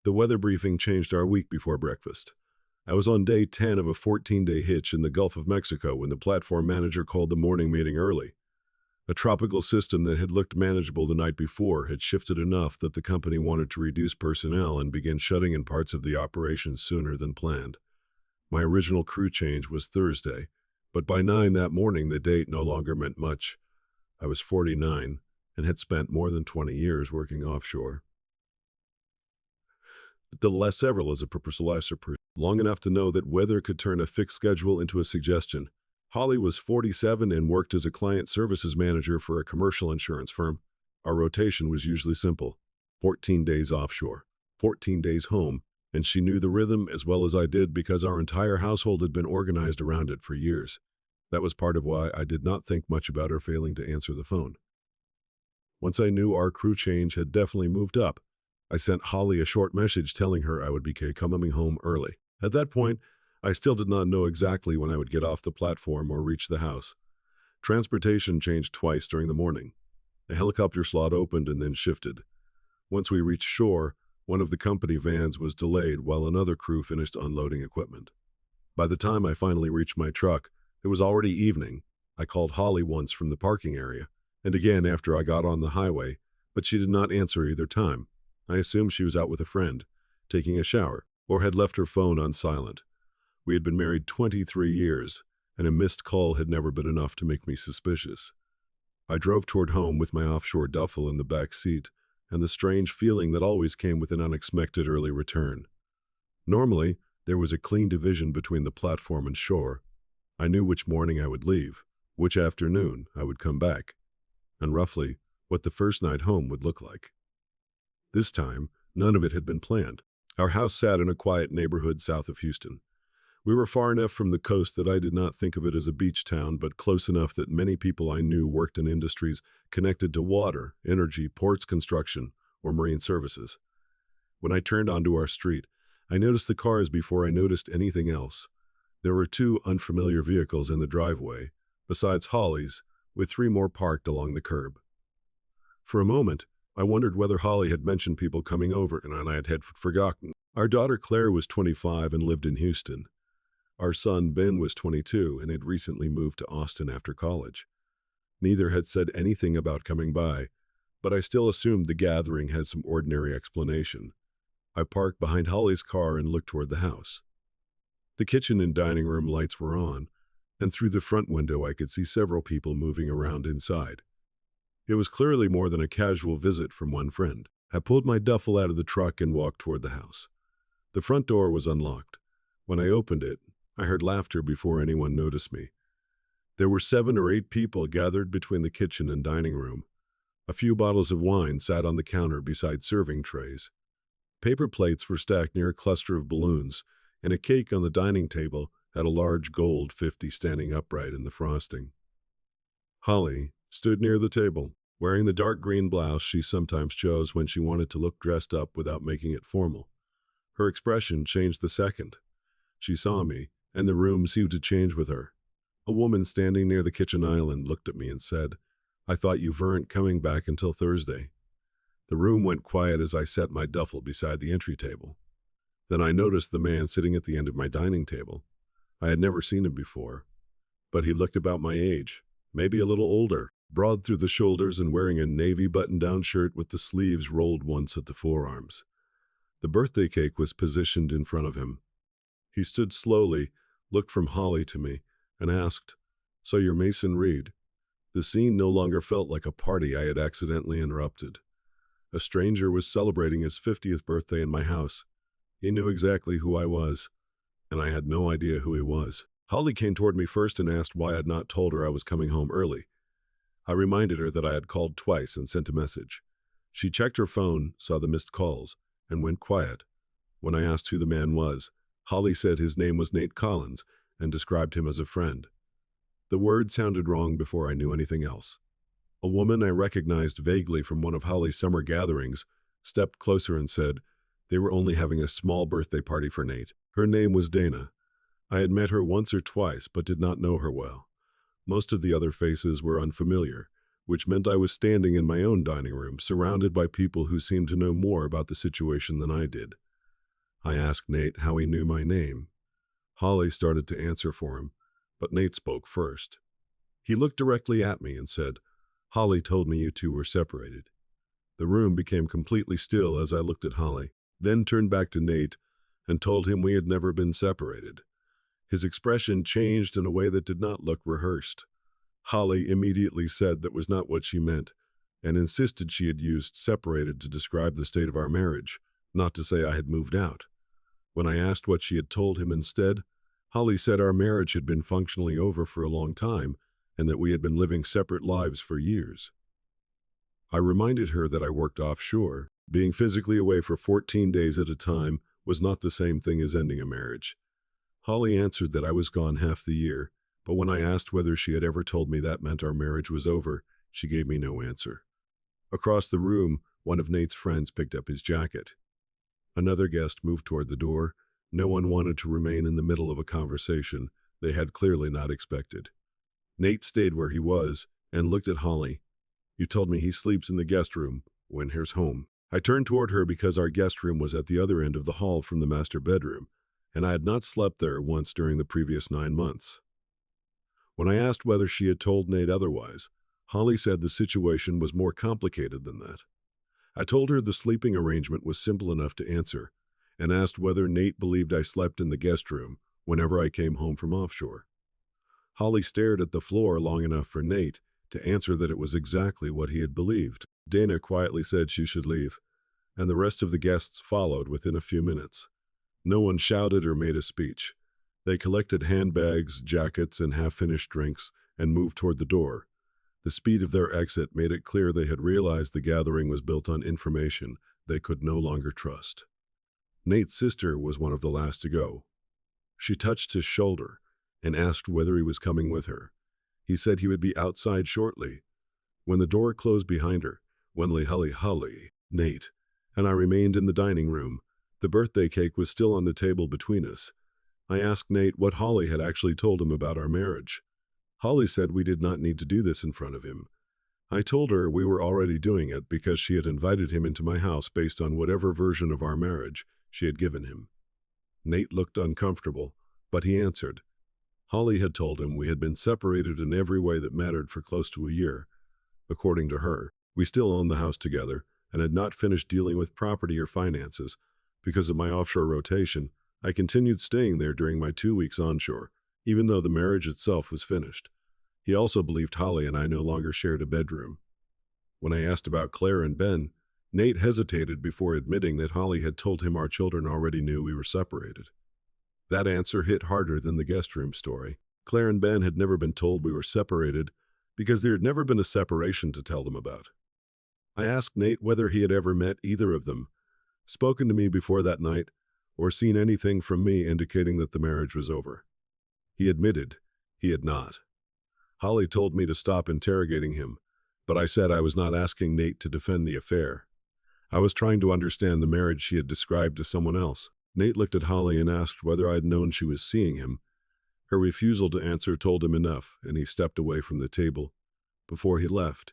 The weather briefing changed our week before breakfast. I was on day 10 of a 14-day hitch in the Gulf of Mexico when the platform manager called the morning meeting early. A tropical system that had looked manageable the night before had shifted enough that the company wanted to reduce personnel and begin shutting in parts of the operation sooner than planned. My original crew change was Thursday, but by 9 that morning the date no longer meant much. I was 49 and had spent more than 20 years working offshore. The last several as a purposelizer long enough to know that weather could turn a fixed schedule into a suggestion. Holly was 47 and worked as a client services manager for a commercial insurance firm. Our rotation was usually simple: 14 days offshore, 14 days home, and she knew the rhythm as well as I did because our entire household had been organized around it for years. That was part of why I did not think much about her failing to answer the phone. Once I knew our crew change had definitely moved up, I sent Holly a short message telling her I would be coming home early. At that point, I still did not know exactly when I would get off the platform or reach the house. Transportation changed twice during the morning. A helicopter slot opened and then shifted. Once we reached shore, one of the company vans was delayed while another crew finished unloading equipment. By the time I finally reached my truck, it was already evening. I called Holly once from the parking area, and again after I got on the highway, but she did not answer either time. I assumed she was out with a friend, taking a shower, or had left her phone on silent. We had been married 23 years, and a missed call had never been enough to make me suspicious. I drove toward home with my offshore duffel in the back seat, and the strange feeling that always came with an unexpected early return. Normally, there was a clean division between the platform and shore. I knew which morning I would leave, which afternoon I would come back, and roughly what the first night home would look like. This time, none of it had been planned. Our house sat in a quiet neighborhood south of Houston. We were far enough from the coast that I did not think of it as a beach town, but close enough that many people I knew worked in industries connected to water, energy, ports construction, or marine services. When I turned onto our street, I noticed the cars before I noticed anything else. There were 2 unfamiliar vehicles in the driveway, besides Holly's, with 3 more parked along the curb. For a moment, I wondered whether Holly had mentioned people coming over and I had forgotten. Our daughter Claire was 25 and lived in Houston. Our son Ben was 22 and had recently moved to Austin after college. Neither had said anything about coming by, but I still assumed the gathering had some ordinary explanation. I parked behind Holly's car and looked toward the house. The kitchen and dining room lights were on, and through the front window I could see several people moving around inside. It was clearly more than a casual visit from one friend. I pulled my duffel out of the truck and walked toward the house. The front door was unlocked. When I opened it, I heard laughter before anyone noticed me. There were 7 or 8 people gathered between the kitchen and dining room. A few bottles of wine sat on the counter beside serving trays. Paper plates were stacked near a cluster of balloons, and a cake on the dining table had a large gold 50 standing upright in the frosting. Holly stood near the table, wearing the dark green blouse she sometimes chose when she wanted to look dressed up without making it formal. Her expression changed the second she saw me, and the room seemed to change with her. A woman standing near the kitchen island looked at me and said, "I thought you weren't coming back until Thursday." The room went quiet as I set my duffel beside the entry table. Then I noticed the man sitting at the end of my dining table. I had never seen him before, but he looked about my age, maybe a little older, broad through the shoulders and wearing a navy button-down shirt with the sleeves rolled once at the forearms. The birthday cake was positioned in front of him. He stood slowly, looked from Holly to me, and asked, "So you're Mason Reed?" The scene no longer felt like a party I had accidentally interrupted. A stranger was celebrating his 50th birthday in my house. He knew exactly who I was, and I had no idea who he was. Holly came toward me first and asked why I had not told her I was coming home early. I reminded her that I had called twice and sent a message. She checked her phone, saw the missed calls, and went quiet. When I asked who the man was, Holly said his name was Nate Collins and described him as a friend. The word sounded wrong before I knew anything else. A woman I recognized vaguely from one of Holly's summer gatherings stepped closer and said they were only having a small birthday party for Nate. Her name was Dana. I had met her once or twice but did not know her well. Most of the other faces were unfamiliar, which meant I was standing in my own dining room surrounded by people who seemed to know more about the situation than I did. I asked Nate how he knew my name. Holly started to answer for him, but Nate spoke first. He looked directly at me and said, "Holly told me you two were separated." The room became completely still as I looked at Holly, then turned back to Nate and told him we had never been separated. His expression changed in a way that did not look rehearsed. Holly immediately said that was not what she meant, and insisted she had used separated to describe the state of our marriage, not to say I had moved out. When I asked what she had told him instead, Holly said our marriage had been functionally over for a long time and that we had been living separate lives for years. I reminded her that I worked offshore. Being physically away for 14 days at a time was not the same thing as ending a marriage. Holly answered that I was gone half the year, but when I asked whether she had ever told me that meant our marriage was over, she gave me no answer. Across the room, one of Nate's friends picked up his jacket. Another guest moved toward the door. No one wanted to remain in the middle of a conversation they had clearly not expected. Nate stayed where he was and looked at Holly. "You told me he sleeps in the guest room when he's home." I turned toward her because our guest room was at the other end of the hall from the master bedroom, and I had not slept there once during the previous 9 months. When I asked whether she had told Nate otherwise, Holly said the situation was more complicated than that. I told her the sleeping arrangement was simple enough to answer, and asked whether Nate believed I slept in the guest room whenever I came home from offshore. Holly stared at the floor long enough for Nate to answer that it was exactly what he had believed. Dana quietly said she should leave, and the rest of the guests followed within a few minutes. No one shouted or made a speech. They collected handbags, jackets, and half-finished drinks and moved toward the door. The speed of their exit made it clear they had realized the gathering was built on information they could no longer trust. Nate's sister was one of the last to go. She touched his shoulder and asked whether he was coming with her. He said he would be outside shortly. When the door closed behind her, Holly, Nate, and I remained in the dining room. The birthday cake was still on the table between us. I asked Nate what Holly had actually told him about our marriage. Holly said we did not need to do this in front of him. I told her we were already doing it because she had invited him into my house based on whatever version of our marriage she had given him. Nate looked uncomfortable, but he answered. Holly had told him we had been separated in every way that mattered for close to a year. According to her, we still owned the house together and had not finished dealing with property or finances. Because of my offshore rotation, I continued staying there during my 2 weeks onshore, even though the marriage itself was finished. He also believed Holly and I no longer shared a bedroom. When I asked about Claire and Ben, Nate hesitated before admitting that Holly had told him our children already knew we were separated. That answer hit harder than the guest room story. Claire and Ben had never been told we were separated because there had never been a separation to tell them about. I asked Nate whether he had ever met either of them, spoken to me before that night, or seen anything from me indicating that the marriage was over. He admitted he had not. Holly told me to stop interrogating him, but I said I was not asking Nate to defend the affair. I was trying to understand the marriage she had described to someone else. Nate looked at Holly and asked whether I had known she was seeing him. Her refusal to answer told him enough, and he stepped away from the table. Before he left,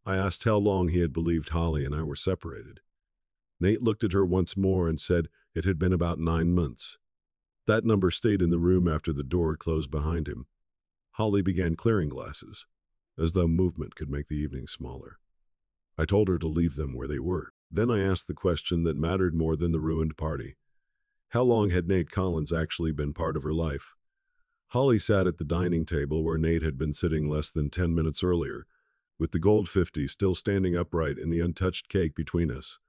I asked how long he had believed Holly and I were separated. Nate looked at her once more and said it had been about 9 months. That number stayed in the room after the door closed behind him. Holly began clearing glasses, as though movement could make the evening smaller. I told her to leave them where they were. Then I asked the question that mattered more than the ruined party. How long had Nate Collins actually been part of her life? Holly sat at the dining table where Nate had been sitting less than 10 minutes earlier, with the gold 50 still standing upright and the untouched cake between us.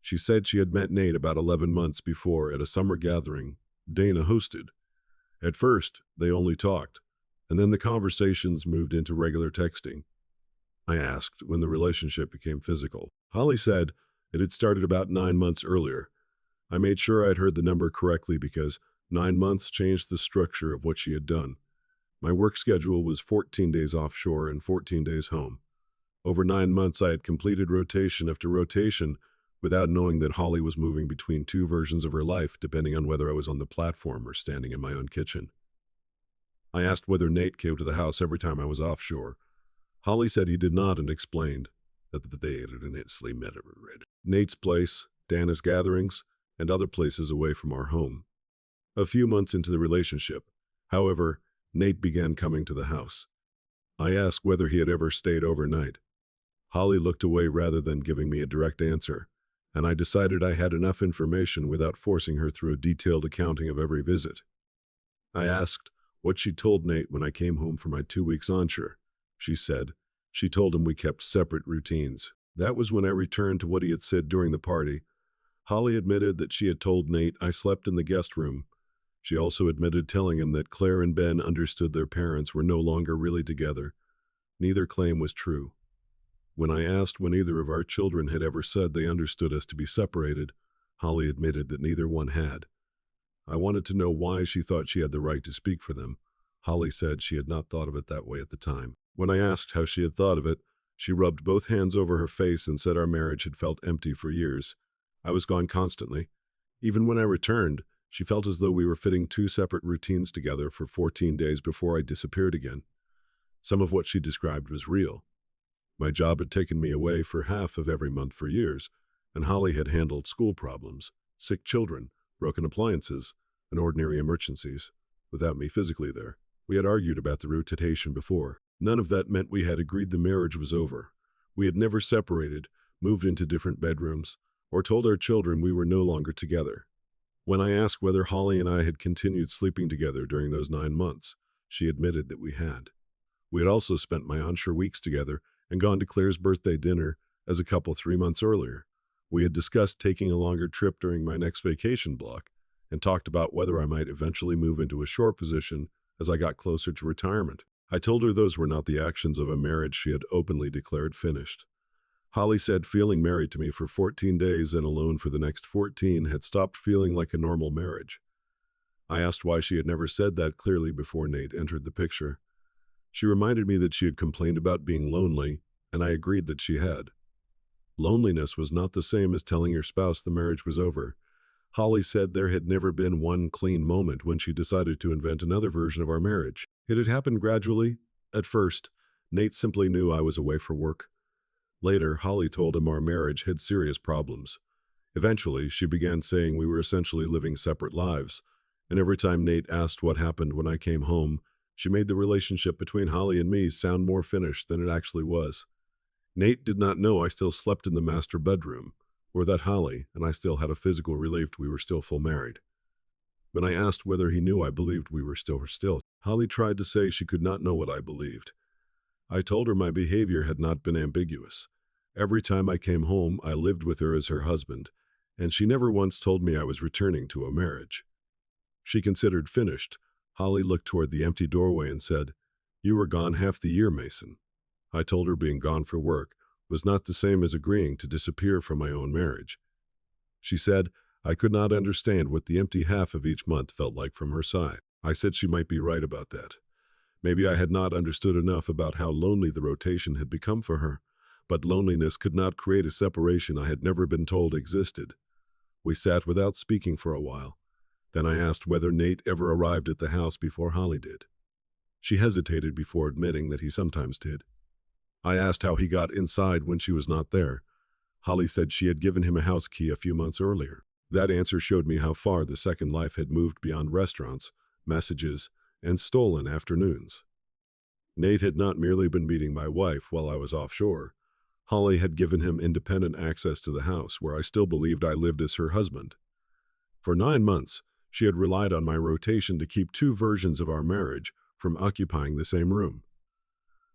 She said she had met Nate about 11 months before at a summer gathering Dana hosted. At first, they only talked, and then the conversations moved into regular texting. I asked when the relationship became physical. Holly said it had started about 9 months earlier. I made sure I had heard the number correctly because 9 months changed the structure of what she had done. My work schedule was 14 days offshore and 14 days home. Over 9 months, I had completed rotation after rotation without knowing that Holly was moving between 2 versions of her life, depending on whether I was on the platform or standing in my own kitchen. I asked whether Nate came to the house every time I was offshore. Holly said he did not and explained that they had initially met at Nate's place, Dana's gatherings, and other places away from our home. A few months into the relationship, however, Nate began coming to the house. I asked whether he had ever stayed overnight. Holly looked away rather than giving me a direct answer, and I decided I had enough information without forcing her through a detailed accounting of every visit. I asked what she told Nate when I came home for my 2 weeks onshore. She said she told him we kept separate routines. That was when I returned to what he had said during the party. Holly admitted that she had told Nate I slept in the guest room. She also admitted telling him that Claire and Ben understood their parents were no longer really together. Neither claim was true. When I asked when either of our children had ever said they understood us to be separated, Holly admitted that neither one had. I wanted to know why she thought she had the right to speak for them. Holly said she had not thought of it that way at the time. When I asked how she had thought of it, she rubbed both hands over her face and said our marriage had felt empty for years. I was gone constantly. Even when I returned, she felt as though we were fitting 2 separate routines together for 14 days before I disappeared again. Some of what she described was real. My job had taken me away for half of every month for years, and Holly had handled school problems, sick children, broken appliances, and ordinary emergencies, without me physically there. We had argued about the rotation before. None of that meant we had agreed the marriage was over. We had never separated, moved into different bedrooms, or told our children we were no longer together. When I asked whether Holly and I had continued sleeping together during those 9 months, she admitted that we had. We had also spent my onshore weeks together and gone to Claire's birthday dinner as a couple 3 months earlier. We had discussed taking a longer trip during my next vacation block and talked about whether I might eventually move into a shore position as I got closer to retirement. I told her those were not the actions of a marriage she had openly declared finished. Holly said feeling married to me for 14 days and alone for the next 14 had stopped feeling like a normal marriage. I asked why she had never said that clearly before Nate entered the picture. She reminded me that she had complained about being lonely, and I agreed that she had. Loneliness was not the same as telling your spouse the marriage was over. Holly said there had never been one clean moment when she decided to invent another version of our marriage. It had happened gradually. At first, Nate simply knew I was away for work. Later, Holly told him our marriage had serious problems. Eventually, she began saying we were essentially living separate lives, and every time Nate asked what happened when I came home, she made the relationship between Holly and me sound more finished than it actually was. Nate did not know I still slept in the master bedroom, or that Holly and I still had a physical relief we were still full married. When I asked whether he knew I believed we were still, Holly tried to say she could not know what I believed. I told her my behavior had not been ambiguous. Every time I came home, I lived with her as her husband, and she never once told me I was returning to a marriage. She considered finished. Holly looked toward the empty doorway and said, "You were gone half the year, Mason." I told her being gone for work was not the same as agreeing to disappear from my own marriage. She said I could not understand what the empty half of each month felt like from her side. I said she might be right about that. Maybe I had not understood enough about how lonely the rotation had become for her, but loneliness could not create a separation I had never been told existed. We sat without speaking for a while. Then I asked whether Nate ever arrived at the house before Holly did. She hesitated before admitting that he sometimes did. I asked how he got inside when she was not there. Holly said she had given him a house key a few months earlier. That answer showed me how far the second life had moved beyond restaurants, messages, and stolen afternoons. Nate had not merely been meeting my wife while I was offshore. Holly had given him independent access to the house where I still believed I lived as her husband. For 9 months, she had relied on my rotation to keep 2 versions of our marriage from occupying the same room.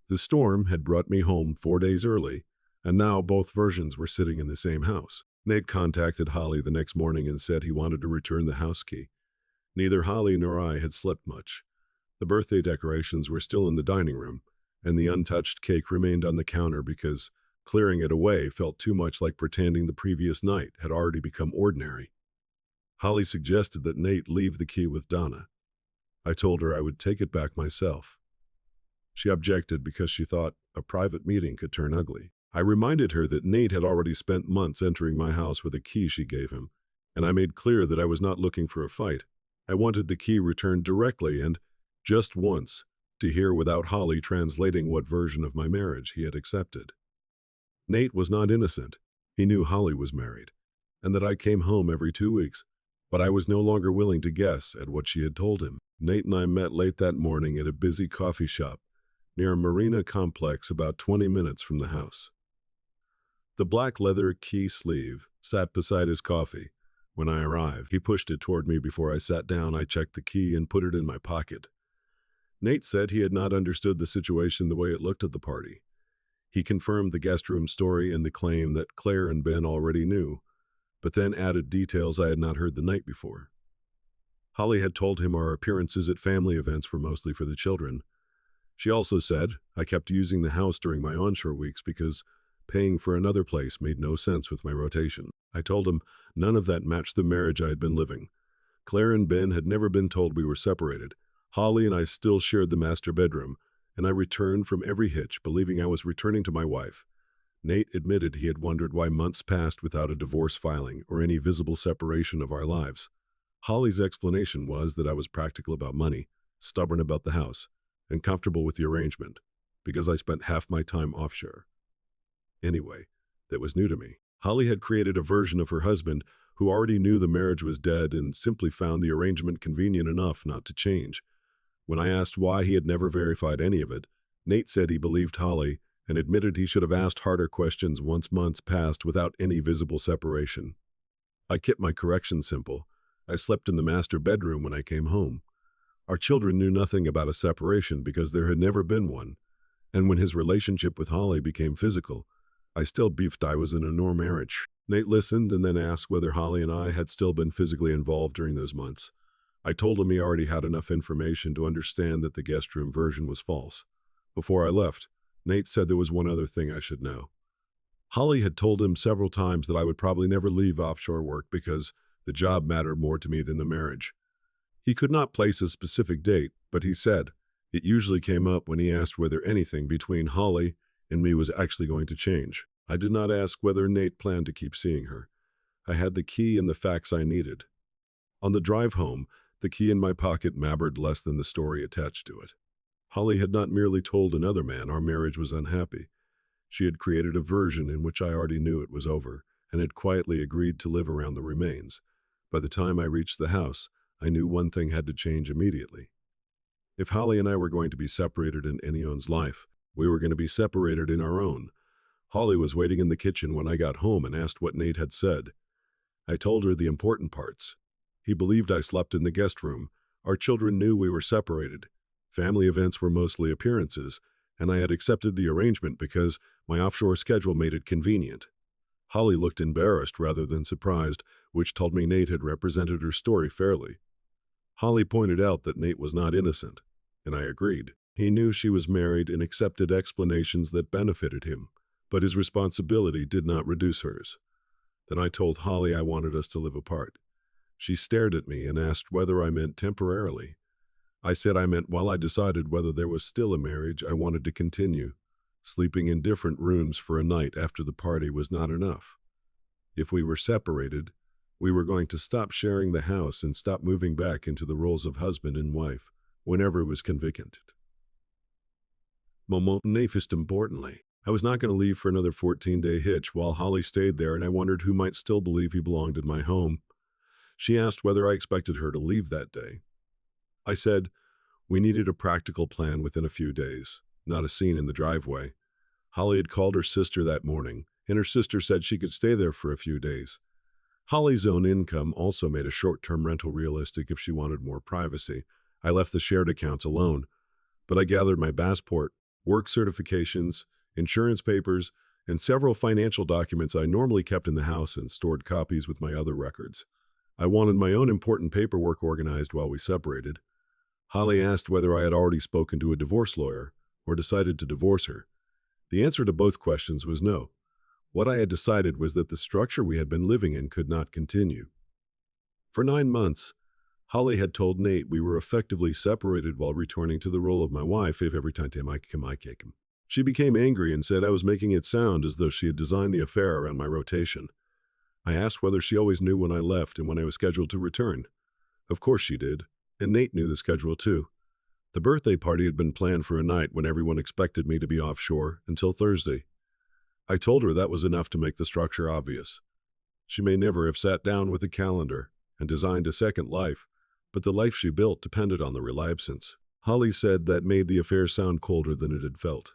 The storm had brought me home 4 days early, and now both versions were sitting in the same house. Nate contacted Holly the next morning and said he wanted to return the house key. Neither Holly nor I had slept much. The birthday decorations were still in the dining room, and the untouched cake remained on the counter because clearing it away felt too much like pretending the previous night had already become ordinary. Holly suggested that Nate leave the key with Donna. I told her I would take it back myself. She objected because she thought a private meeting could turn ugly. I reminded her that Nate had already spent months entering my house with a key she gave him, and I made clear that I was not looking for a fight. I wanted the key returned directly and, just once, to hear without Holly translating what version of my marriage he had accepted. Nate was not innocent. He knew Holly was married. and that I came home every 2 weeks. But I was no longer willing to guess at what she had told him. Nate and I met late that morning at a busy coffee shop near a marina complex about 20 minutes from the house. The black leather key sleeve sat beside his coffee. When I arrived, he pushed it toward me. Before I sat down, I checked the key and put it in my pocket. Nate said he had not understood the situation the way it looked at the party. He confirmed the guest room story and the claim that Claire and Ben already knew, but then added details I had not heard the night before. Holly had told him our appearances at family events were mostly for the children. She also said I kept using the house during my onshore weeks because paying for another place made no sense with my rotation. I told him none of that matched the marriage I had been living. Claire and Ben had never been told we were separated. Holly and I still shared the master bedroom, and I returned from every hitch, believing I was returning to my wife. Nate admitted he had wondered why months passed without a divorce filing or any visible separation of our lives. Holly's explanation was that I was practical about money, stubborn about the house, and comfortable with the arrangement, because I spent half my time offshore. Anyway, that was new to me. Holly had created a version of her husband who already knew the marriage was dead and simply found the arrangement convenient enough not to change. When I asked why he had never verified any of it, Nate said he believed Holly and admitted he should have asked harder questions once months passed without any visible separation. I kept my corrections simple. I slept in the master bedroom when I came home. Our children knew nothing about a separation because there had never been one, and when his relationship with Holly became physical, I still beefed I was in a normal marriage. Nate listened and then asked whether Holly and I had still been physically involved during those months. I told him he already had enough information to understand that the guest room version was false. Before I left, Nate said there was one other thing I should know. Holly had told him several times that I would probably never leave offshore work because the job mattered more to me than the marriage. He could not place a specific date, but he said it usually came up when he asked whether anything between Holly and me was actually going to change. I did not ask whether Nate planned to keep seeing her. I had the key and the facts I needed. On the drive home, the key in my pocket mattered less than the story attached to it. Holly had not merely told another man our marriage was unhappy. She had created a version in which I already knew it was over, and had quietly agreed to live around the remains. By the time I reached the house, I knew one thing had to change immediately. If Holly and I were going to be separated in anyone's life, we were going to be separated in our own. Holly was waiting in the kitchen when I got home and asked what Nate had said. I told her the important parts. He believed I slept in the guest room. Our children knew we were separated. Family events were mostly appearances, and I had accepted the arrangement because my offshore schedule made it convenient. Holly looked embarrassed rather than surprised, which told me Nate had represented her story fairly. Holly pointed out that Nate was not innocent, and I agreed. He knew she was married and accepted explanations that benefited him, but his responsibility did not reduce hers. Then I told Holly I wanted us to live apart. She stared at me and asked whether I meant temporarily. I said I meant while I decided whether there was still a marriage I wanted to continue. Sleeping in different rooms for a night after the party was not enough. If we were separated, we were going to stop sharing the house and stop moving back into the roles of husband and wife whenever it was convenient. Most importantly, I was not going to leave for another 14-day hitch while Holly stayed there, and I wondered who might still believe he belonged in my home. She asked whether I expected her to leave that day. I said we needed a practical plan within a few days, not a scene in the driveway. Holly had called her sister that morning, and her sister said she could stay there for a few days. Holly's own income also made a short-term rental realistic if she wanted more privacy. I left the shared accounts alone, but I gathered my passport, work certifications, insurance papers, and several financial documents I normally kept in the house and stored copies with my other records. I wanted my own important paperwork organized while we separated. Holly asked whether I had already spoken to a divorce lawyer or decided to divorce her. The answer to both questions was no. What I had decided was that the structure we had been living in could not continue. For 9 months, Holly had told Nate we were effectively separated while returning to the role of my wife every time I came. She became angry and said I was making it sound as though she had designed the affair around my rotation. I asked whether she always knew when I left and when I was scheduled to return. Of course she did, and Nate knew the schedule too. The birthday party had been planned for a night when everyone expected me to be offshore until Thursday. I told her that was enough to make the structure obvious. She may never have sat down with a calendar and designed a second life, but the life she built depended on the real absence. Holly said that made the affair sound colder than it had felt.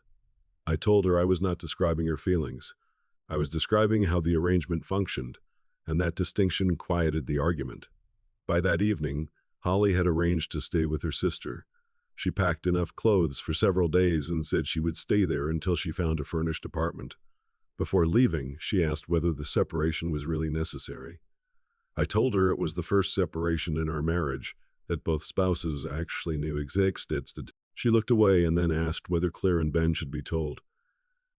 I told her I was not describing her feelings. I was describing how the arrangement functioned, and that distinction quieted the argument. By that evening, Holly had arranged to stay with her sister. She packed enough clothes for several days and said she would stay there until she found a furnished apartment. Before leaving, she asked whether the separation was really necessary. I told her it was the first separation in our marriage, that both spouses actually knew existed. She looked away and then asked whether Claire and Ben should be told.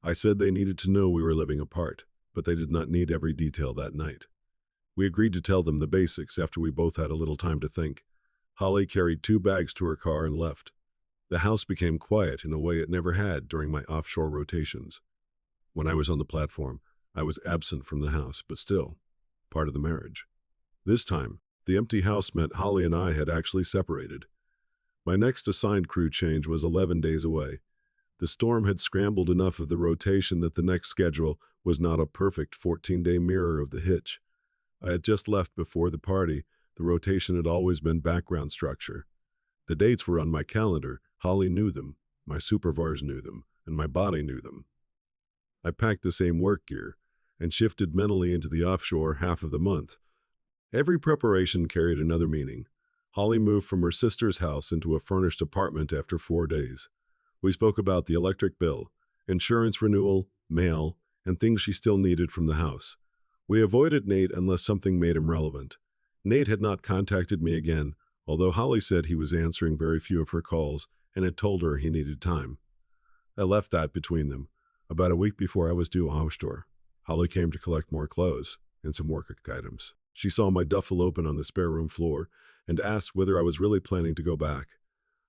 I said they needed to know we were living apart, but they did not need every detail that night. We agreed to tell them the basics after we both had a little time to think. Holly carried 2 bags to her car and left. The house became quiet in a way it never had during my offshore rotations. When I was on the platform, I was absent from the house, but still part of the marriage. This time, the empty house meant Holly and I had actually separated. My next assigned crew change was 11 days away. The storm had scrambled enough of the rotation that the next schedule was not a perfect 14-day mirror of the hitch. I had just left before the party. The rotation had always been background structure. The dates were on my calendar. Holly knew them, my supervisors knew them, and my body knew them. I packed the same work gear and shifted mentally into the offshore half of the month. Every preparation carried another meaning. Holly moved from her sister's house into a furnished apartment after 4 days. We spoke about the electric bill, insurance renewal, mail, and things she still needed from the house. We avoided Nate unless something made him relevant. Nate had not contacted me again, although Holly said he was answering very few of her calls and had told her he needed time. I left that between them. About a week before I was due offshore, Holly came to collect more clothes and some work items. She saw my duffel open on the spare room floor and asked whether I was really planning to go back.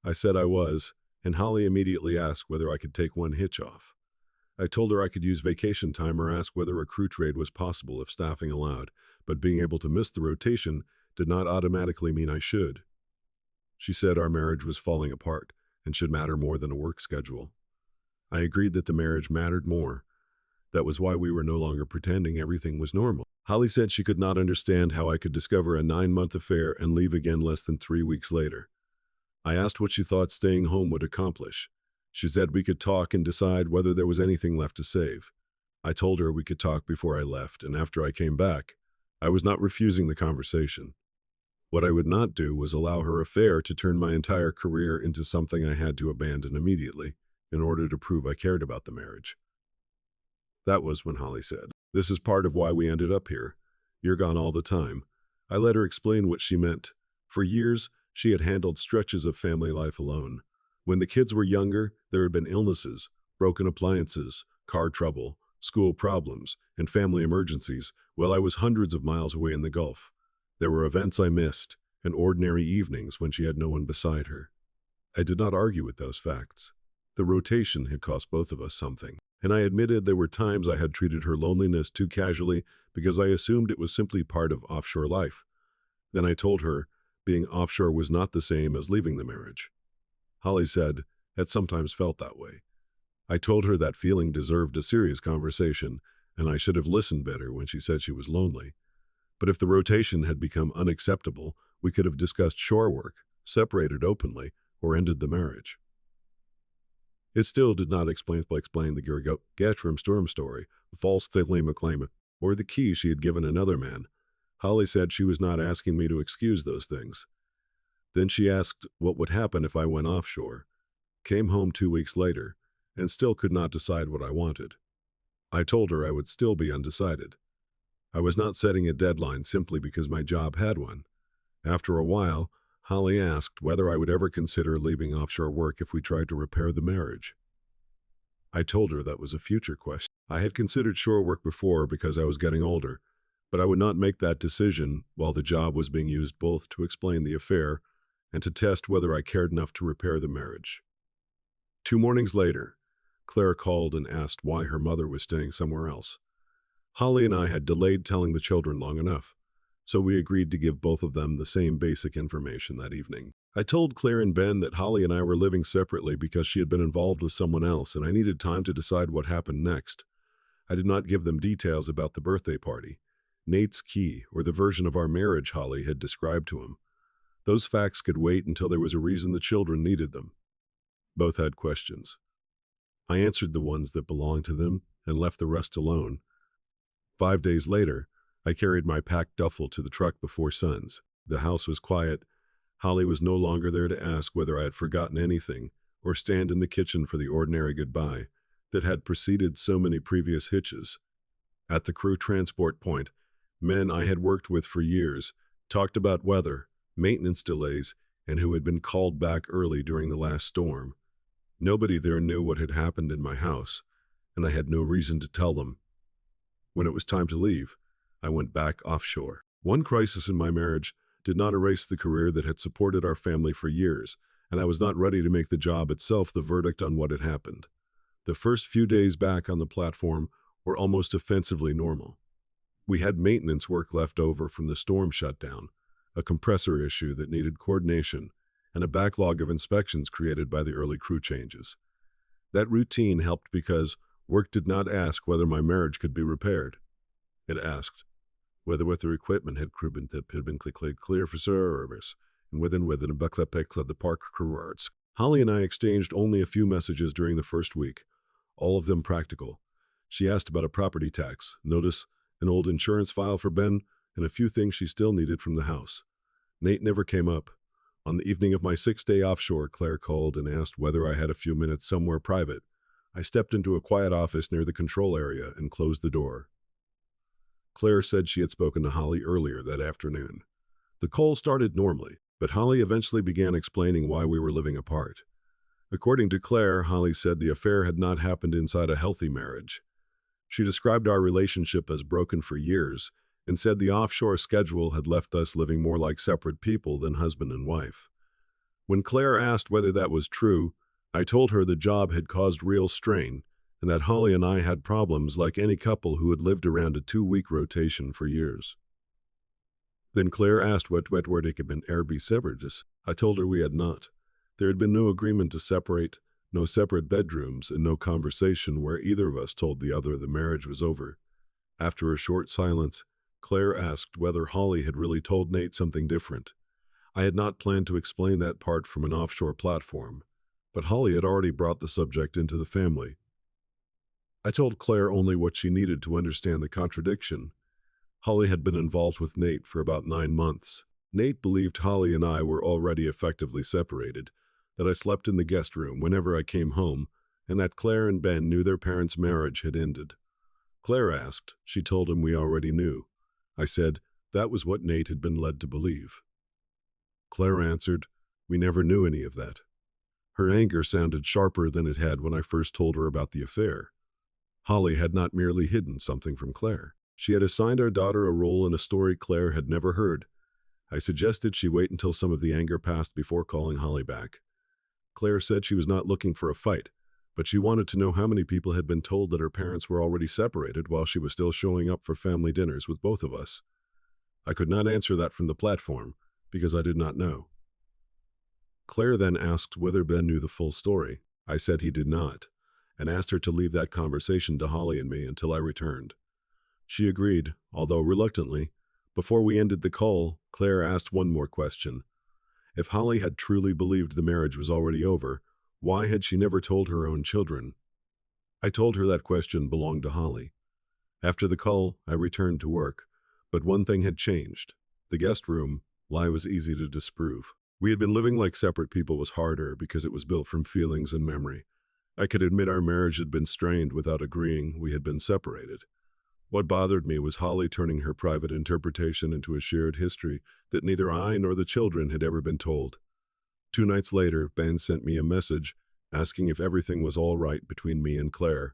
I said I was, and Holly immediately asked whether I could take one hitch off. I told her I could use vacation time or ask whether a crew trade was possible if staffing allowed, but being able to miss the rotation did not automatically mean I should. She said our marriage was falling apart and should matter more than a work schedule. I agreed that the marriage mattered more. That was why we were no longer pretending everything was normal. Holly said she could not understand how I could discover a 9-month affair and leave again less than 3 weeks later. I asked what she thought staying home would accomplish. She said we could talk and decide whether there was anything left to save. I told her we could talk before I left, and after I came back, I was not refusing the conversation. What I would not do was allow her affair to turn my entire career into something I had to abandon immediately in order to prove I cared about the marriage. That was when Holly said, "This is part of why we ended up here. You're gone all the time." I let her explain what she meant. For years, she had handled stretches of family life alone. When the kids were younger, there had been illnesses, broken appliances, car trouble, school problems, and family emergencies, while I was hundreds of miles away in the Gulf. There were events I missed, and ordinary evenings when she had no one beside her. I did not argue with those facts. The rotation had cost both of us something, and I admitted there were times I had treated her loneliness too casually because I assumed it was simply part of offshore life. Then I told her being offshore was not the same as leaving the marriage. Holly said, "It sometimes felt that way." I told her that feeling deserved a serious conversation, and I should have listened better when she said she was lonely. But if the rotation had become unacceptable, we could have discussed shore work, separated openly, or ended the marriage. It still did not explain the Gatram storm story, the false claim, or the key she had given another man. Holly said she was not asking me to excuse those things. Then she asked what would happen if I went offshore, came home 2 weeks later, and still could not decide what I wanted. I told her I would still be undecided. I was not setting a deadline simply because my job had one. After a while, Holly asked whether I would ever consider leaving offshore work if we tried to repair the marriage. I told her that was a future question. I had considered shore work before because I was getting older, but I would not make that decision while the job was being used both to explain the affair and to test whether I cared enough to repair the marriage. 2 mornings later, Claire called and asked why her mother was staying somewhere else. Holly and I had delayed telling the children long enough, so we agreed to give both of them the same basic information that evening. I told Claire and Ben that Holly and I were living separately because she had been involved with someone else and I needed time to decide what happened next. I did not give them details about the birthday party. Nate's key, or the version of our marriage Holly had described to him. Those facts could wait until there was a reason the children needed them. Both had questions. I answered the ones that belonged to them and left the rest alone. 5 days later, I carried my packed duffel to the truck before suns. The house was quiet. Holly was no longer there to ask whether I had forgotten anything or stand in the kitchen for the ordinary goodbye that had preceded so many previous hitches. At the crew transport point, men I had worked with for years talked about weather, maintenance delays, and who had been called back early during the last storm. Nobody there knew what had happened in my house, and I had no reason to tell them. When it was time to leave, I went back offshore. One crisis in my marriage did not erase the career that had supported our family for years, and I was not ready to make the job itself the verdict on what had happened. The first few days back on the platform were almost offensively normal. We had maintenance work left over from the storm shutdown, a compressor issue that needed coordination, and a backlog of inspections created by the early crew changes. That routine helped because work did not ask whether my marriage could be repaired. It asked whether with their equipment had been clear for service, and within a bucklepix of the park crewards. Holly and I exchanged only a few messages during the first week, all of them practical. She asked about a property tax, notice, an old insurance file for Ben, and a few things she still needed from the house. Nate never came up. On the evening of my 6th day offshore, Claire called and asked whether I had a few minutes somewhere private. I stepped into a quiet office near the control area and closed the door. Claire said she had spoken to Holly earlier that afternoon. The call started normally, but Holly eventually began explaining why we were living apart. According to Claire, Holly said the affair had not happened inside a healthy marriage. She described our relationship as broken for years and said the offshore schedule had left us living more like separate people than husband and wife. When Claire asked whether that was true, I told her the job had caused real strain and that Holly and I had problems like any couple who had lived around a 2-week rotation for years. Then Claire asked what had been be severed. I told her we had not. There had been no agreement to separate, no separate bedrooms, and no conversation where either of us told the other the marriage was over. After a short silence, Claire asked whether Holly had really told Nate something different. I had not planned to explain that part from an offshore platform, but Holly had already brought the subject into the family. I told Claire only what she needed to understand the contradiction. Holly had been involved with Nate for about 9 months. Nate believed Holly and I were already effectively separated, that I slept in the guest room whenever I came home, and that Claire and Ben knew their parents' marriage had ended. Claire asked. She told him we already knew. I said that was what Nate had been led to believe. Claire answered, we never knew any of that. Her anger sounded sharper than it had when I first told her about the affair. Holly had not merely hidden something from Claire. She had assigned our daughter a role in a story Claire had never heard. I suggested she wait until some of the anger passed before calling Holly back. Claire said she was not looking for a fight, but she wanted to know how many people had been told that her parents were already separated while she was still showing up for family dinners with both of us. I could not answer that from the platform, because I did not know. Claire then asked whether Ben knew the full story. I said he did not, and asked her to leave that conversation to Holly and me until I returned. She agreed, although reluctantly. Before we ended the call, Claire asked one more question. If Holly had truly believed the marriage was already over, why had she never told her own children? I told her that question belonged to Holly. After the call, I returned to work, but one thing had changed. The guest room lie was easy to disprove. We had been living like separate people was harder because it was built from feelings and memory. I could admit our marriage had been strained without agreeing we had been separated. What bothered me was Holly turning her private interpretation into a shared history that neither I nor the children had ever been told. 2 nights later, Ben sent me a message asking if everything was all right between me and Claire.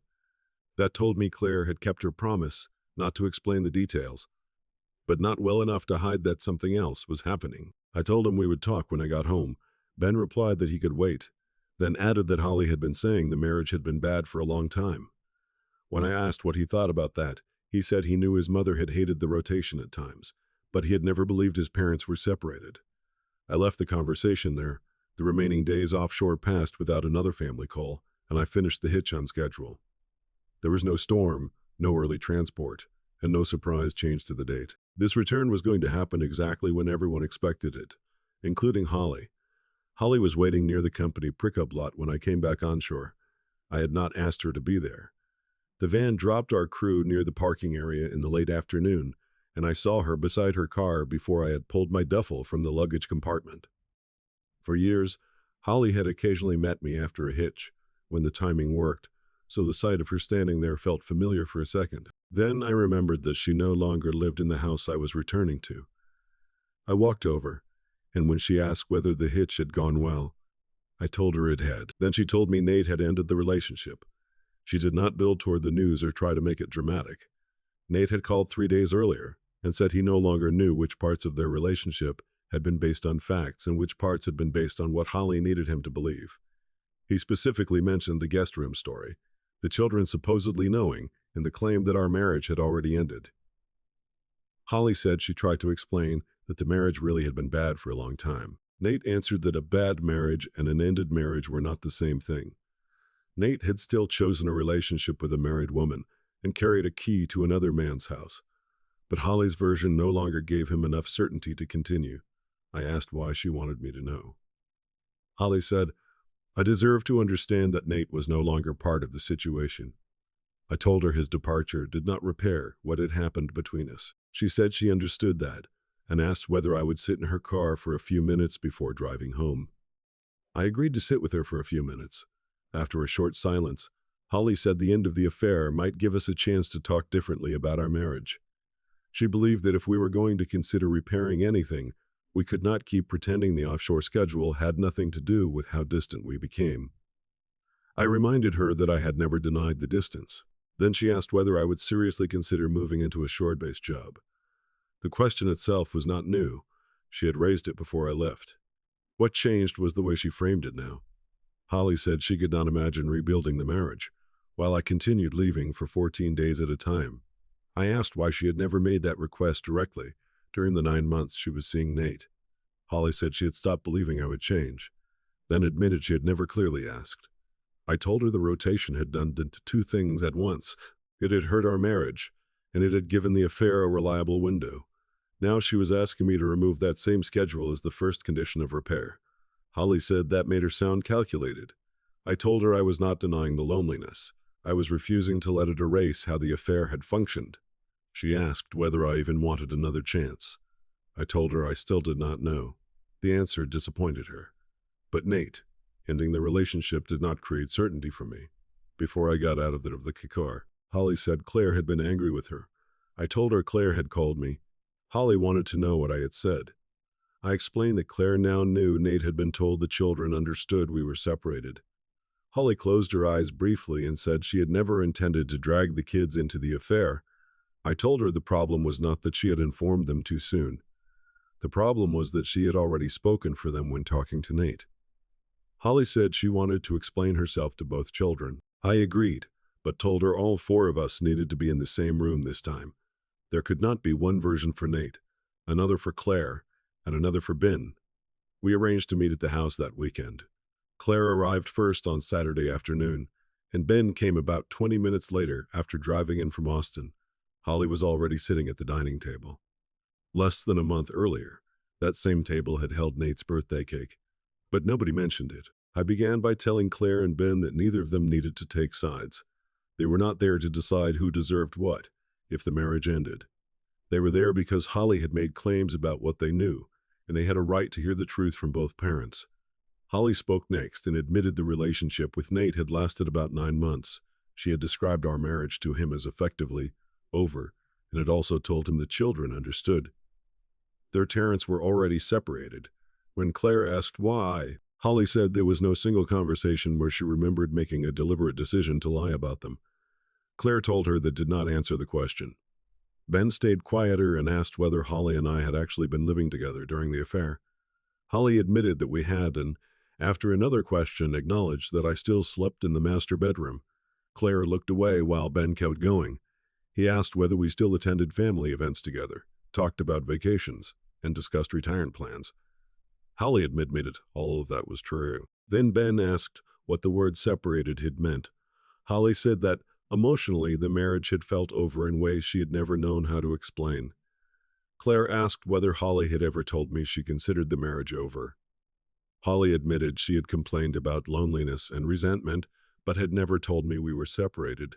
That told me Claire had kept her promise not to explain the details, but not well enough to hide that something else was happening. I told him we would talk when I got home. Ben replied that he could wait, then added that Holly had been saying the marriage had been bad for a long time. When I asked what he thought about that, he said he knew his mother had hated the rotation at times, but he had never believed his parents were separated. I left the conversation there. The remaining days offshore passed without another family call, and I finished the hitch on schedule. There was no storm, no early transport, and no surprise change to the date. This return was going to happen exactly when everyone expected it, including Holly. Holly was waiting near the company pickup lot when I came back onshore. I had not asked her to be there. The van dropped our crew near the parking area in the late afternoon, and I saw her beside her car before I had pulled my duffel from the luggage compartment. For years, Holly had occasionally met me after a hitch, when the timing worked, so the sight of her standing there felt familiar for a second. Then I remembered that she no longer lived in the house I was returning to. I walked over, and when she asked whether the hitch had gone well, I told her it had. Then she told me Nate had ended the relationship. She did not build toward the news or try to make it dramatic. Nate had called 3 days earlier and said he no longer knew which parts of their relationship had been based on facts and which parts had been based on what Holly needed him to believe. He specifically mentioned the guest room story, the children supposedly knowing, and the claim that our marriage had already ended. Holly said she tried to explain that the marriage really had been bad for a long time. Nate answered that a bad marriage and an ended marriage were not the same thing. Nate had still chosen a relationship with a married woman and carried a key to another man's house. But Holly's version no longer gave him enough certainty to continue. I asked why she wanted me to know. Holly said, I deserve to understand that Nate was no longer part of the situation. I told her his departure did not repair what had happened between us. She said she understood that, and asked whether I would sit in her car for a few minutes before driving home. I agreed to sit with her for a few minutes. After a short silence, Holly said the end of the affair might give us a chance to talk differently about our marriage. She believed that if we were going to consider repairing anything, we could not keep pretending the offshore schedule had nothing to do with how distant we became. I reminded her that I had never denied the distance. Then she asked whether I would seriously consider moving into a shore-based job. The question itself was not new. She had raised it before I left. What changed was the way she framed it now. Holly said she could not imagine rebuilding the marriage, while I continued leaving for 14 days at a time. I asked why she had never made that request directly during the 9 months she was seeing Nate. Holly said she had stopped believing I would change, then admitted she had never clearly asked. I told her the rotation had done two things at once. It had hurt our marriage, and it had given the affair a reliable window. Now she was asking me to remove that same schedule as the first condition of repair. Holly said that made her sound calculated. I told her I was not denying the loneliness. I was refusing to let it erase how the affair had functioned. She asked whether I even wanted another chance. I told her I still did not know. The answer disappointed her. But Nate, ending the relationship did not create certainty for me. Before I got out of the car, Holly said Claire had been angry with her. I told her Claire had called me. Holly wanted to know what I had said. I explained that Claire now knew Nate had been told the children understood we were separated. Holly closed her eyes briefly and said she had never intended to drag the kids into the affair. I told her the problem was not that she had informed them too soon. The problem was that she had already spoken for them when talking to Nate. Holly said she wanted to explain herself to both children. I agreed, but told her all 4 of us needed to be in the same room this time. There could not be one version for Nate, another for Claire, and another for Ben. We arranged to meet at the house that weekend. Claire arrived first on Saturday afternoon, and Ben came about 20 minutes later after driving in from Austin. Holly was already sitting at the dining table. Less than a month earlier, that same table had held Nate's birthday cake, but nobody mentioned it. I began by telling Claire and Ben that neither of them needed to take sides. They were not there to decide who deserved what, if the marriage ended. They were there because Holly had made claims about what they knew, and they had a right to hear the truth from both parents. Holly spoke next and admitted the relationship with Nate had lasted about 9 months. She had described our marriage to him as effectively over, and had also told him the children understood. Their parents were already separated. When Claire asked why, Holly said there was no single conversation where she remembered making a deliberate decision to lie about them. Claire told her that did not answer the question. Ben stayed quieter and asked whether Holly and I had actually been living together during the affair. Holly admitted that we had and, after another question, acknowledged that I still slept in the master bedroom. Claire looked away while Ben kept going. He asked whether we still attended family events together, talked about vacations, and discussed retirement plans. Holly admitted all of that was true. Then Ben asked what the word separated had meant. Holly said that Emotionally, the marriage had felt over in ways she had never known how to explain. Claire asked whether Holly had ever told me she considered the marriage over. Holly admitted she had complained about loneliness and resentment, but had never told me we were separated.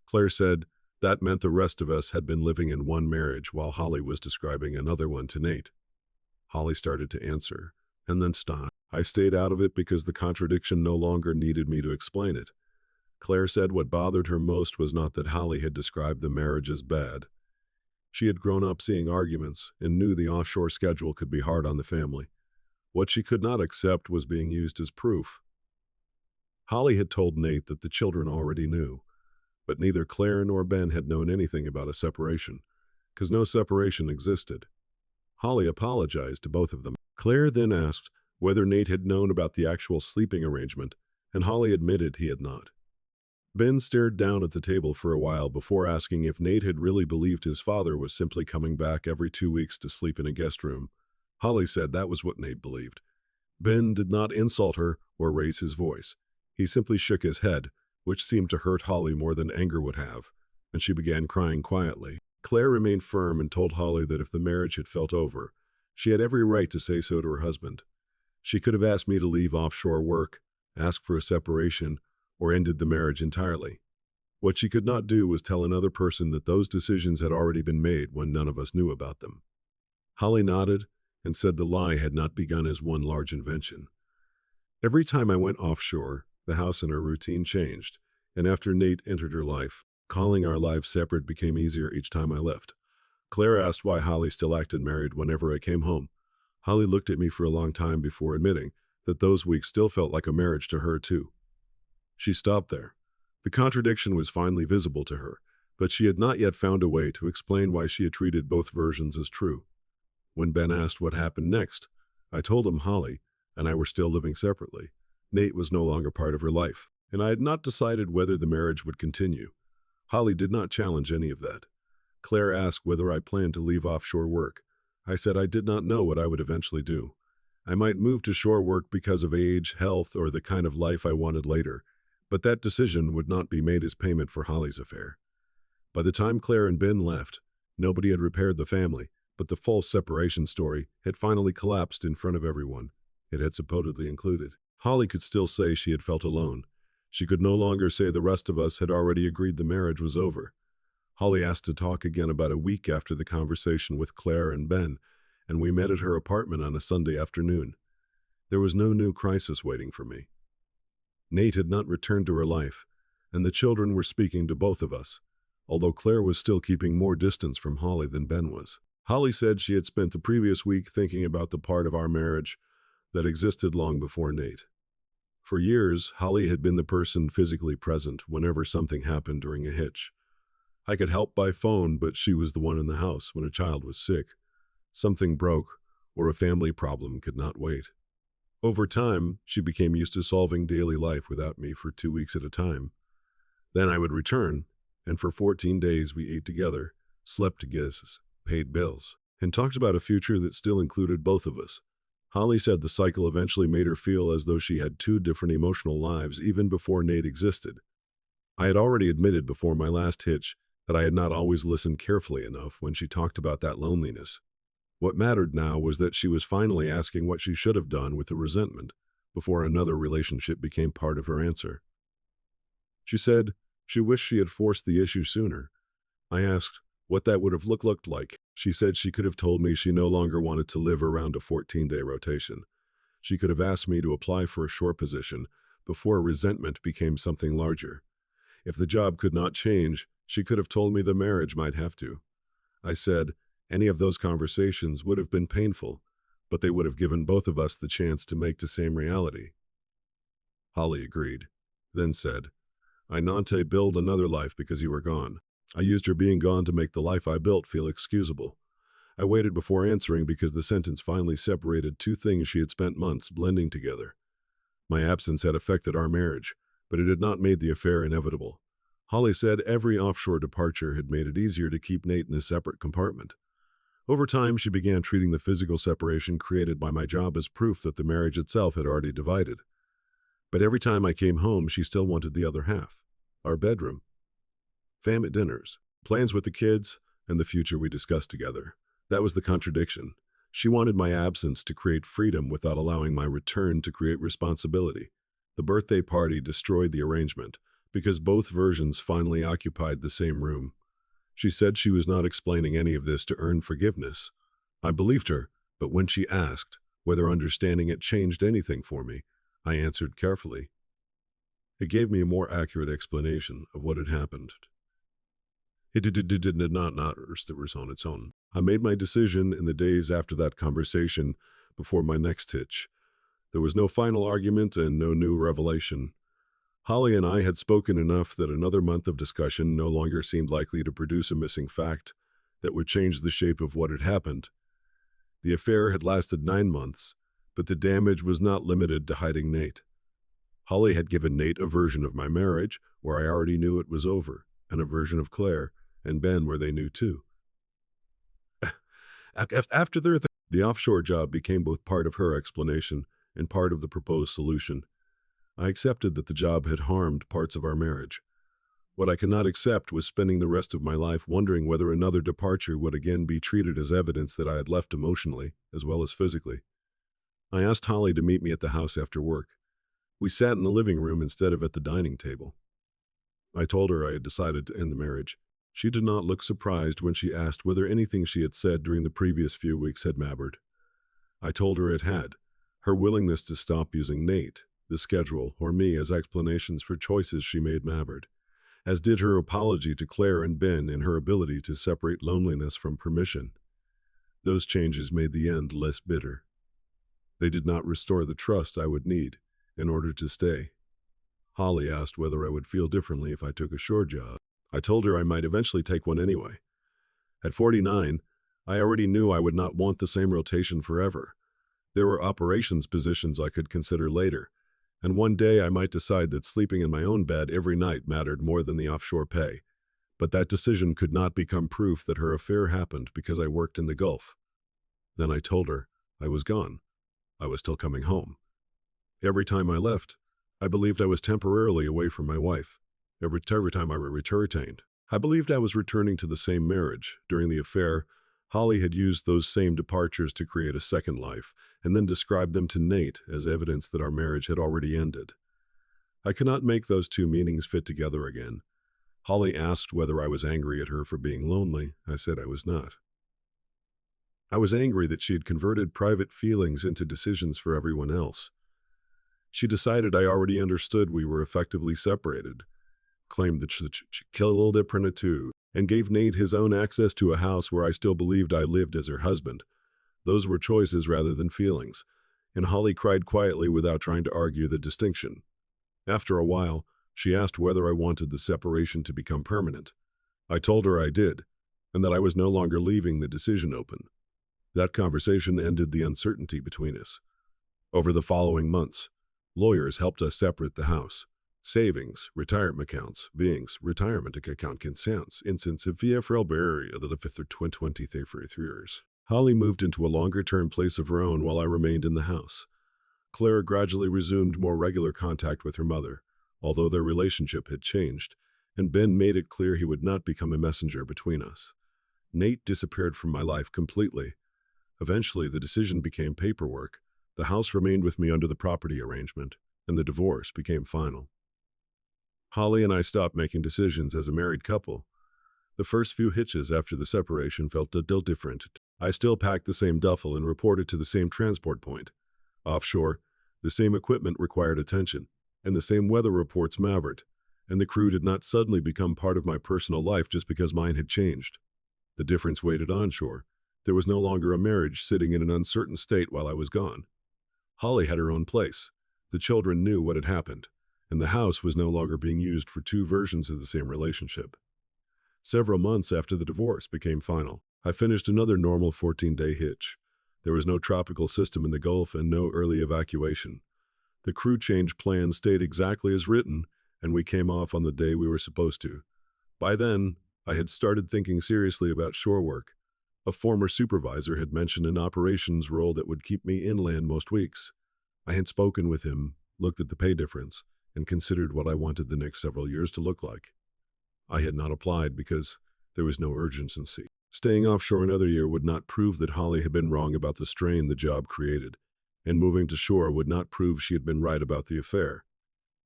Claire said that meant the rest of us had been living in one marriage while Holly was describing another one to Nate. Holly started to answer, and then stopped. I stayed out of it because the contradiction no longer needed me to explain it. Claire said what bothered her most was not that Holly had described the marriage as bad. She had grown up seeing arguments and knew the offshore schedule could be hard on the family. What she could not accept was being used as proof. Holly had told Nate that the children already knew, but neither Claire nor Ben had known anything about a separation, because no separation existed. Holly apologized to both of them. Claire then asked whether Nate had known about the actual sleeping arrangement, and Holly admitted he had not. Ben stared down at the table for a while before asking if Nate had really believed his father was simply coming back every 2 weeks to sleep in a guest room. Holly said that was what Nate believed. Ben did not insult her or raise his voice. He simply shook his head, which seemed to hurt Holly more than anger would have, and she began crying quietly. Claire remained firm and told Holly that if the marriage had felt over, she had every right to say so to her husband. She could have asked me to leave offshore work, asked for a separation, or ended the marriage entirely. What she could not do was tell another person that those decisions had already been made when none of us knew about them. Holly nodded and said the lie had not begun as one large invention. Every time I went offshore, the house and her routine changed, and after Nate entered her life, calling our lives separate became easier each time I left. Claire asked why Holly still acted married whenever I came home. Holly looked at me for a long time before admitting that those weeks still felt like a marriage to her too. She stopped there. The contradiction was finally visible to her, but she had not yet found a way to explain why she had treated both versions as true. When Ben asked what happened next, I told him Holly and I were still living separately. Nate was no longer part of her life, and I had not decided whether the marriage would continue. Holly did not challenge any of that. Claire asked whether I planned to leave offshore work. I said I did not know what I would eventually do. I might move to shore work because of age, health, or the kind of life I wanted later, but that decision would not be made as payment for Holly's affair. By the time Claire and Ben left, nobody had repaired the family, but the false separation story had finally collapsed in front of everyone it had supposedly included. Holly could still say she had felt alone. She could no longer say the rest of us had already agreed the marriage was over. Holly asked to talk again about a week after the conversation with Claire and Ben, and we met at her apartment on a Sunday afternoon. There was no new crisis waiting for me. Nate had not returned to her life, and the children were speaking to both of us, although Claire was still keeping more distance from Holly than Ben was. Holly said she had spent the previous week thinking about the part of our marriage that existed long before Nate. For years, Holly had been the person physically present whenever something happened during a hitch. I could help by phone, but she was the one in the house when a child was sick, something broke, or a family problem could not wait. Over time, she became used to solving daily life without me for 2 weeks at a time. Then I would return, and for 14 days we ate together, slept together, paid bills, and talked about a future that still included both of us. Holly said the cycle eventually made her feel as though she had 2 different emotional lives even before Nate existed. I had already admitted before my last hitch that I had not always listened carefully enough when she talked about that loneliness. What mattered now was that she was finally asking what she should have done with the resentment before another relationship became part of her answer. She said she wished she had forced the issue sooner. I asked what that would have looked like. She said she could have told me she no longer wanted to live around a 14-day rotation. She could have asked me to apply for a shore position before resentment became something larger. If the job could not change, she could have told me the marriage might have to. I said any of those conversations would have been painful, but they would have given both of us the chance to make the same reality. Holly agreed, then said, I not build another life because you were gone. I used your being gone to make the life I built feel excusable. I waited before answering because the sentence finally separated 2 things she had spent months blending together. My absence had affected our marriage, but it had not made the affair inevitable. Holly said every offshore departure had made it easier to keep Nate in a separate compartment. Over time, she began treating the physical separation created by my job as proof that the marriage itself had already divided. But every time I came home, she still wanted the other half, our bedroom. family dinners, plans with the kids, and the future we discussed together. That was the contradiction. She wanted my absence to create freedom without allowing my return to create responsibility. The birthday party destroyed the arrangement because both versions finally occupied the same room. She said she was not explaining any of this to earn forgiveness. I believed her, but when she asked whether understanding it changed anything for me, I answered carefully. It gave me a more accurate explanation of what had happened. It did not was on its own. I made my decision in the days after that conversation before my next hitch. There was no final argument and no new revelation. Holly and I had spoken enough that another month of discussion no longer seemed likely to produce a missing fact that would change the shape of what had happened. The affair had lasted 9 months, but the damage was not limited to hiding Nate. Holly had given Nate a version of my marriage where I already knew it was over, and a version of Claire and Ben where they knew too. After the offshore job became both part of her explanation and part of the proposed solution. I accepted that the job had harmed parts of our marriage. What I could not accept was spending the rest of my life wondering whether another departure would again be treated as evidence that I had left emotionally as well as physically. I asked Holly to meet me at the house after work. We sat in the living room instead of at the dining table. I told her I had decided to end the marriage. She did not look surprised when she asked whether anything she had said during the previous few weeks had mattered. I told her it had. Her willingness to stop using Nate, the schedule, or me as explanations for choices she made mattered, as did her apology to Claire and Ben and her ability to separate loneliness from permission. Those changes made the end less bitter. They did not restore the trust I would need in order to stay. Holly asked whether I would feel differently if I took a shore job. I told her I might eventually take one anyway. At 49, I already knew I would not want the same rotation forever. There were operations positions I could consider later, and one day I might decide that sleeping in my own bed every night mattered more than the offshore pay. But that decision could not become proof that her affair happened because I worked in the Gulf. Then I told her I was gone. I was still coming home. Every time I left, I believed I was temporarily away from my wife. Every time I returned, I believed I was returning to the same marriage. During the affair, Holly had used those same departures to create a second life, and then described them to Nate as evidence that our marriage had already ended. I could not make those two meanings fit together again. Holly asked whether I was angry at her for being lonely. I said I was not. I was angry that she had converted private feelings into decisions for everyone else. She decided I already understood we were effectively separated, claimed that she killed a different too, and gave Nate his own access to a house where I still believed I lived as her husband. Those were choices rather than feelings, and Holly cried quietly without trying to argue the distinction. After a while, she asked whether I wanted the separation to become permanent. I told her I did, and that I was no longer leaving the decision open. That conversation ended the uncertainty between us. Over the following months, lawyers helped us separate the house. Savings, retirement accounts, retirement account consents, instance of via Frelberry of the 5th or 23 years. Holly moved into a longer-term place of her own while I remained in the house. Claire gradually resumed more regular contact with her mother, although their relationship had changed, and Ben made it clear he would not become a messenger between us. Nate disappeared from my life completely. Eventually, the decision became paperwork. The house remained with me under the property arrangement, and the divorce became final. Holly and I stopped making decisions as a married couple. The first few hitches after the separation felt a little different. I still packed the same duffel and reported to the same transport point. Offshore, the same equipment required attention, and the same weather reports mattered, and the crew did not suddenly become part of my personal life just because mine had changed. The difference waited onshore. There was no longer a marriage sitting in an uncertain state while I was gone. Holly had her own place. The children knew what had happened, and the house was no longer being used for two versions of the same relationship. Several months after the divorce became final, I finished another normal 14-day hitch. There was no tropical system in the Gulf and no early evacuation. The crew change plan stayed exactly as written, and we came off on the day we were supposed to. By then, I had started thinking seriously about shore work. A former supervisor had mentioned an operations role that would keep me inland most weeks. I had spoken with him, looked at the pay difference, and considered what I wanted the next several years to look like. I had not applied because there was no urgency. Staying offshore another year would not prove that Holly had been wrong about the strain the job created, and moving to shore would not prove she had been right about the affair.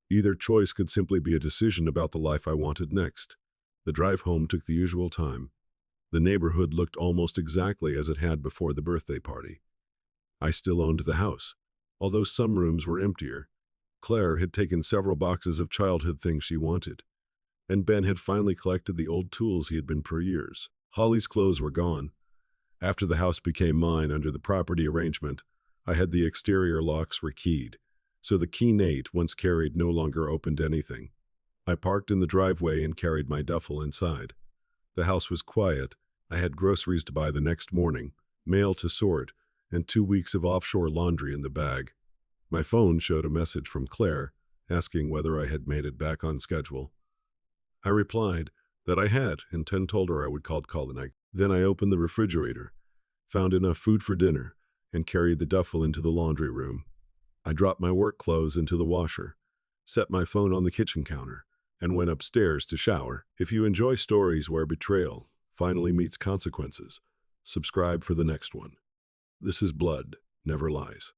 Either choice could simply be a decision about the life I wanted next. The drive home took the usual time. The neighborhood looked almost exactly as it had before the birthday party. I still owned the house, although some rooms were emptier. Claire had taken several boxes of childhood things she wanted, and Ben had finally collected the old tools he had been for years. Holly's clothes were gone. After the house became mine under the property arrangement, I had the exterior locks were keyed, so the key Nate once carried no longer opened anything. I parked in the driveway and carried my duffel inside. The house was quiet. I had groceries to buy the next morning, mail to sort, and 2 weeks of offshore laundry in the bag. My phone showed a message from Claire, asking whether I had made it back on schedule. I replied that I had, and told her I would call the night. Then I opened the refrigerator, found enough food for dinner, and carried the duffel into the laundry room. I dropped my work clothes into the washer, set my phone on the kitchen counter, and went upstairs to shower. If you enjoy stories where betrayal finally meets consequences, subscribe for the next one. This is Blood Never Lies.